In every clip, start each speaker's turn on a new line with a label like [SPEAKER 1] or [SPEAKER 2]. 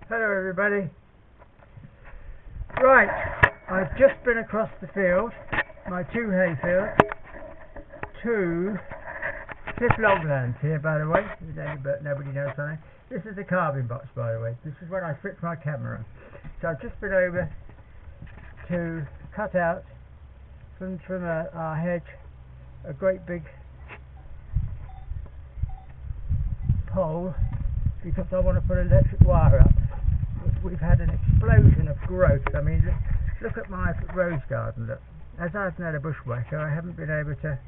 [SPEAKER 1] Hello everybody. Right, I've just been across the field, my two hay fields, to Cliff Loglands here, by the way, but nobody knows something. This is the carving box, by the way. This is when I fixed my camera. So I've just been over to cut out from our hedge a great big pole because I want to put electric wire up. We've had an explosion of growth. I mean, look at my rose garden. Look, as I've had a bushwhacker, I haven't been able to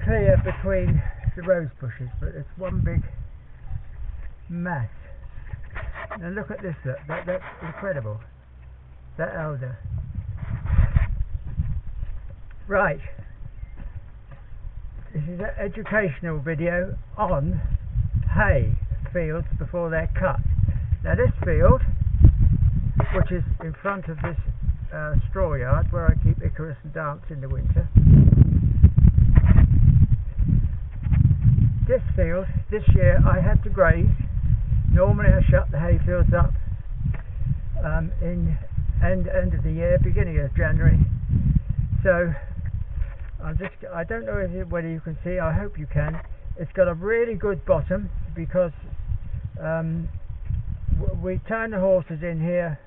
[SPEAKER 1] clear between the rose bushes, but it's one big mass. Now look at this. Look, that's incredible. That elder. Right. This is an educational video on hay fields before they're cut. Now this field, which is in front of this straw yard where I keep Icarus and Dance in the winter, this field, this year I had to graze. Normally I shut the hay fields up in end of the year, beginning of January. So I don't know whether you can see, I hope you can. It's got a really good bottom because we turned the horses in here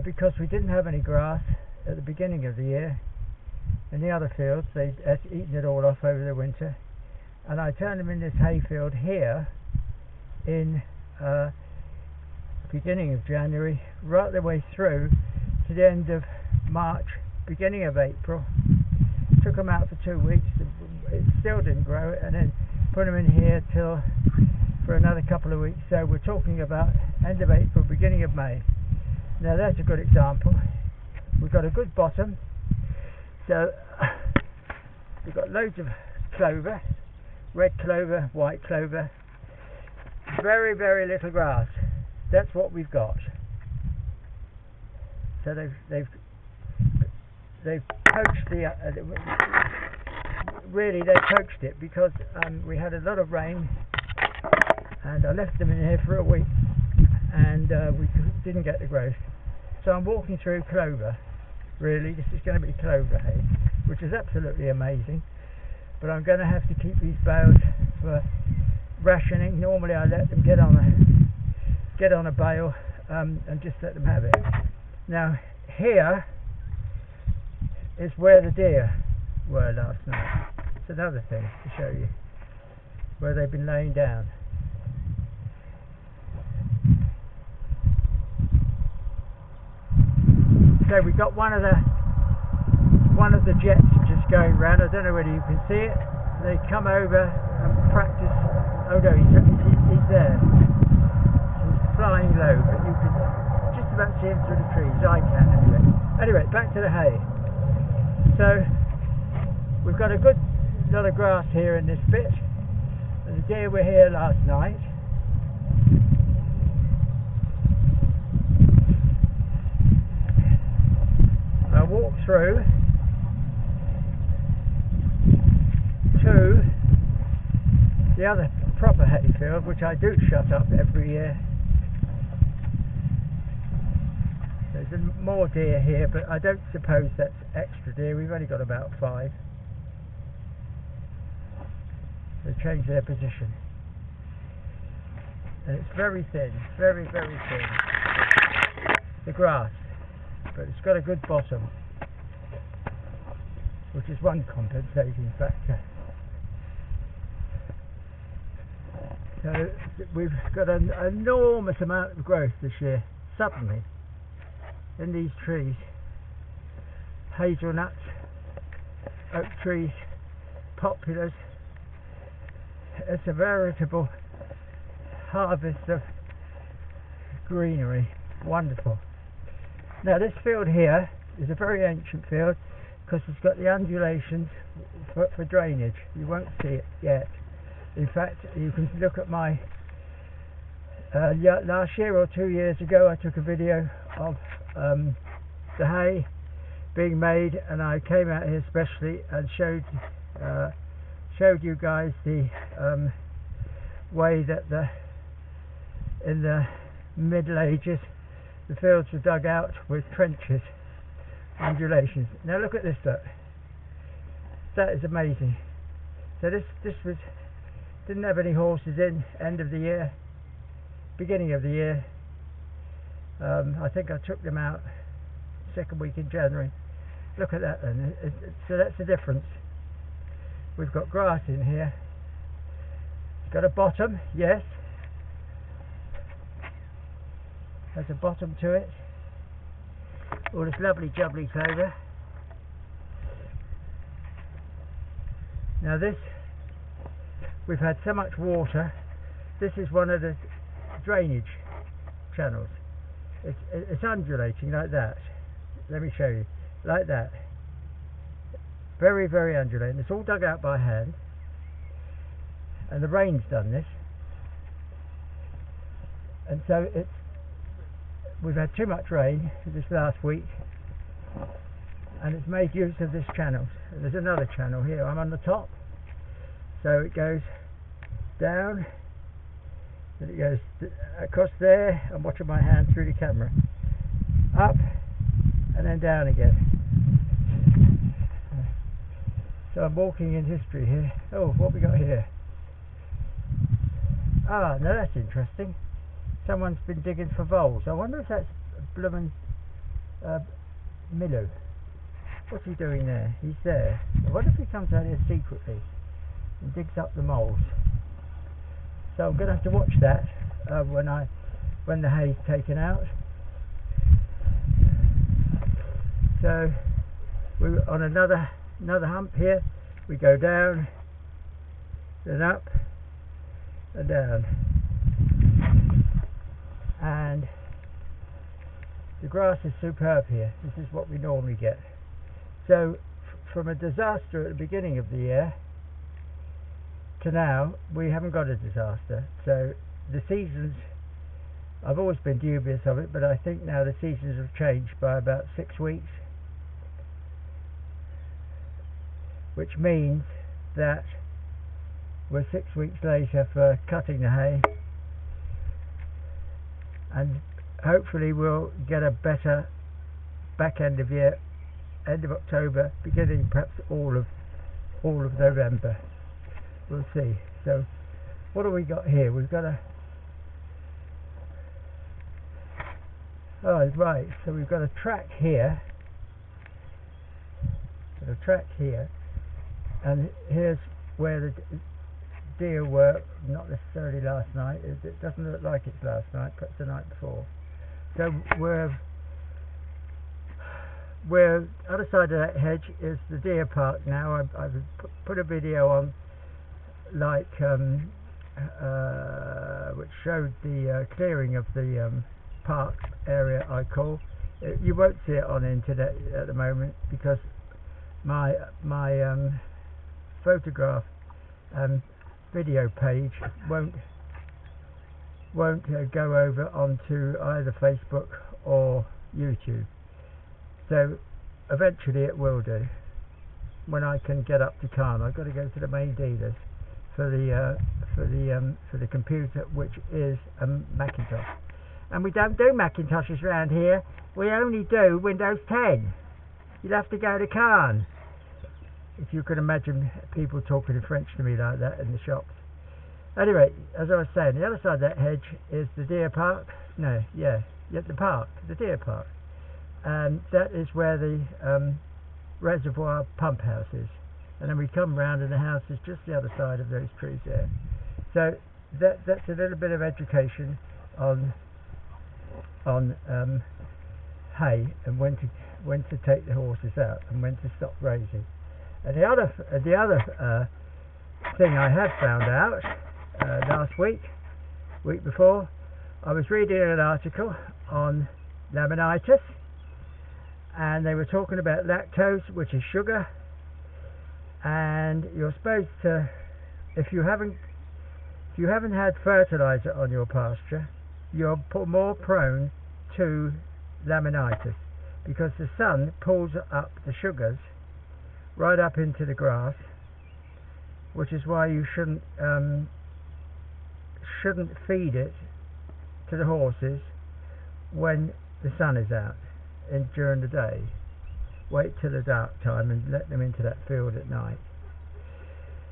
[SPEAKER 1] because we didn't have any grass at the beginning of the year. In the other fields they'd eaten it all off over the winter, and I turned them in this hay field here in beginning of January right the way through to the end of March, beginning of April. Took them out for 2 weeks, it still didn't grow, and then put them in here for another couple of weeks. So we're talking about end of April, beginning of May. Now that's a good example. We've got a good bottom, so we've got loads of clover, red clover, white clover, very, very little grass. That's what we've got. So they've poached they poached it because we had a lot of rain, and I left them in here for a week, and we didn't get the growth. So I'm walking through clover. Really, this is going to be clover hay, which is absolutely amazing. But I'm going to have to keep these bales for rationing. Normally I let them get on a bale and just let them have it. Now here is where the deer were last night. It's another thing to show you where they've been laying down. So we got one of the jets just going round. I don't know whether you can see it. They come over and practice. Oh no, he's there. He's flying low, but you can just about see him through the trees. I can anyway. Anyway, back to the hay. So we've got a good lot of grass here in this bit, and the deer were here last night. I walked through to the other proper hay field, which I do shut up every year. There's more deer here, but I don't suppose that's extra deer. We've only got about 5. They changed their position, and it's very thin, very, very thin, the grass, but it's got a good bottom, which is one compensating factor. So we've got an enormous amount of growth this year, suddenly, in these trees. Hazelnuts, oak trees, poplars. It's a veritable harvest of greenery. Wonderful. Now this field here is a very ancient field because it's got the undulations for drainage. You won't see it yet. In fact, you can look at my last year or 2 years ago I took a video of the hay being made, and I came out here specially and showed you guys the way that the in the Middle Ages, the fields were dug out with trenches, undulations. Now look at this, look. That is amazing. So this was, didn't have any horses in, end of the year, beginning of the year. I think I took them out second week in January. Look at that then. So that's the difference. We've got grass in here. It's got a bottom, yes. Has a bottom to it. All this lovely jubbly clover. Now this, we've had so much water. This is one of the drainage channels. It's undulating like that. Let me show you. Like that. Very, very undulating. It's all dug out by hand. And the rain's done this. And so we've had too much rain this last week. And it's made use of this channel. There's another channel here. I'm on the top. So it goes down. And it goes across there. I'm watching my hand through the camera. Up. And then down again. So I'm walking in history here. Oh, what we got here? Ah, now that's interesting. Someone's been digging for voles. I wonder if that's bloomin' Milo. What's he doing there? He's there. I wonder if he comes out here secretly and digs up the moles. So I'm going to have to watch that when the hay's taken out. So we're on another hump here. We go down, then up, and down. And the grass is superb here. This is what we normally get. So from a disaster at the beginning of the year to now, we haven't got a disaster. So the seasons, I've always been dubious of it, but I think now the seasons have changed by about 6 weeks, which means that we're 6 weeks later for cutting the hay, and hopefully we'll get a better back end of year, end of October, beginning perhaps all of November. We'll see. So what have we got here? We've got oh right, so we've got a track here, and here's where the deer were, not necessarily last night. It doesn't look like it's last night, perhaps the night before. So we're other side of that hedge is the deer park now. I've put a video on, like which showed the clearing of the park area, I call. You won't see it on internet at the moment because my photograph video page won't go over onto either Facebook or YouTube. So eventually it will do when I can get up to Calne. I've got to go to the main dealers for the computer, which is a Macintosh, and we don't do Macintoshes around here. We only do Windows 10. You'll have to go to Calne. If you can imagine people talking in French to me like that in the shops. Anyway, as I was saying, the other side of that hedge is the deer park. No, yeah, the park, the deer park. And that is where the reservoir pump house is. And then we come round and the house is just the other side of those trees there. So that's a little bit of education on hay and when to take the horses out and when to stop grazing. And the other thing I have found out last week before, I was reading an article on laminitis, and they were talking about lactose, which is sugar, and you're supposed to, if you haven't had fertilizer on your pasture, you're more prone to laminitis because the sun pulls up the sugars right up into the grass, which is why you shouldn't feed it to the horses when the sun is out and during the day. Wait till the dark time and let them into that field at night,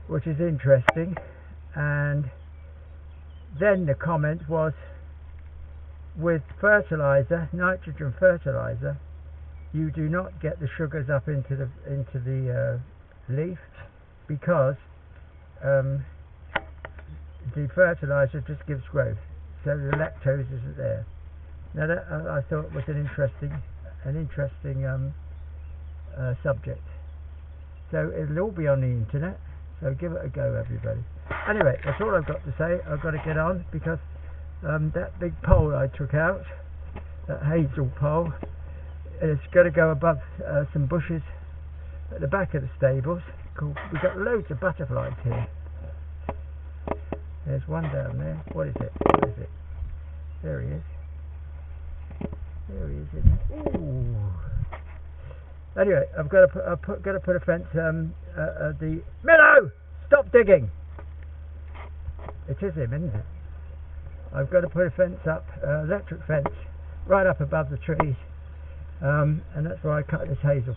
[SPEAKER 1] which is interesting. And then the comment was, with fertilizer, nitrogen fertilizer, you do not get the sugars up into the leaf, because the fertilizer just gives growth, so the lactose isn't there. Now that I thought was an interesting subject. So it'll all be on the internet, so give it a go, everybody. Anyway, that's all I've got to say. I've got to get on, because that big pole I took out, that hazel pole, it's got to go above some bushes at the back of the stables. Cool. We've got loads of butterflies here. There's one down there. What is it? What is it? There he is. There he is, isn't it? Ooh. Anyway, I've got to put a fence. The Minnow, stop digging. It is him, isn't it? I've got to put a fence up, electric fence, right up above the trees, and that's why I cut this hazel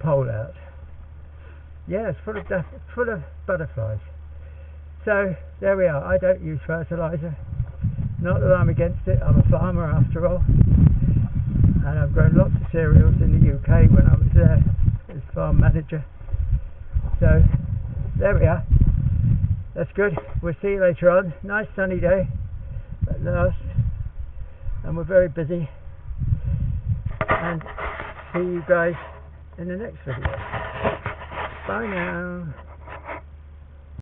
[SPEAKER 1] pole out. Yeah, it's full of butterflies. So there we are. I don't use fertilizer. Not that I'm against it. I'm a farmer after all, and I've grown lots of cereals in the UK when I was there as farm manager. So there we are. That's good. We'll see you later on. Nice sunny day at last, and we're very busy. And see you guys in the next video. Bye now.